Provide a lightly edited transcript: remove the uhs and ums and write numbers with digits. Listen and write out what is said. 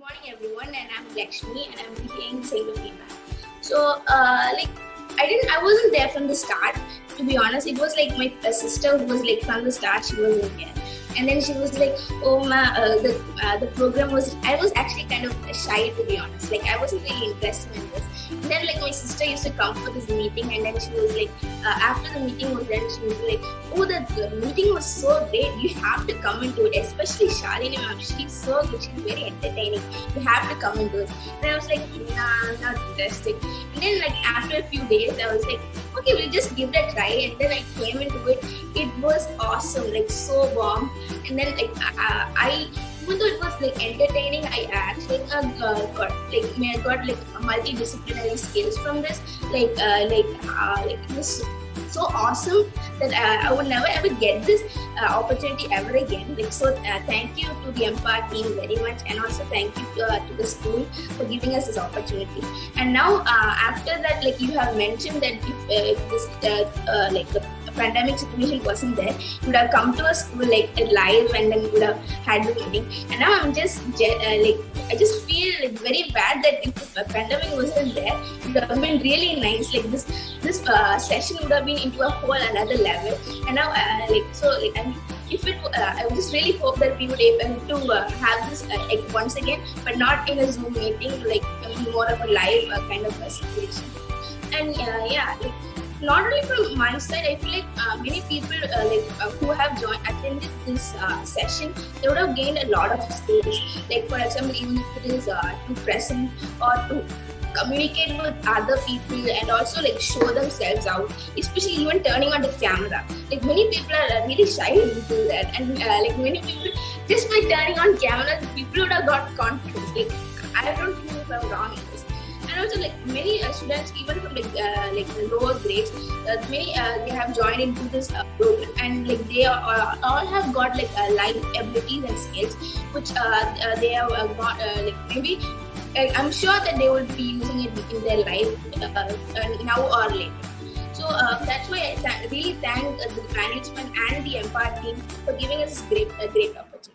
morning everyone, and I'm Lekshmy and I'm being single feedback. So I wasn't there from the start, to be honest. It was like my sister who was like from the start. She was in there, and then she was like, oh ma, the program was, I was actually kind of shy, to be honest. Like I wasn't really interested in this. And then like my sister used to come for this meeting, and then she was like, after the meeting was done, she was like, oh, the meeting was so great, you have to come into it, especially Shalini ma'am. She's so good, she's very entertaining, you have to come into it. And I was like, nah, not interested. And then like after a few days I was like, okay, we'll just give it a try. And then I came into it. It was awesome, like so bomb. And then like I even though it was like entertaining, I actually got like multidisciplinary skills from this. It was so awesome that I would never ever get this opportunity ever again. Like so, thank you to the ENpower team very much, and also thank you to the school for giving us this opportunity. And now after that, like you have mentioned that if this like the pandemic situation wasn't there, you would have come to a school like live, and then you would have had the meeting. And now I'm just I just feel like very bad that if the pandemic wasn't there, it would have been really nice. Like this session would have been into a whole another level. And now I would just really hope that we would be able to have this once again, but not in a Zoom meeting, like more of a live kind of a situation. And not only from my side, I feel like many people who have attended this session, they would have gained a lot of skills. Like for example, even if it is to present or to communicate with other people, and also like show themselves out, especially even turning on the camera. Like many people are really shy to do that, and like many people, just by turning on camera, the people would have got confidence. Like I don't think if I'm wrong in this. And also like many students, even from like the lower grades, many they have joined into this program, and like they all have got like life abilities and skills, which they have got like maybe I'm sure that they will be using it in their life now or later. So that's why I really thank the management and the ENpower team for giving us this great opportunity.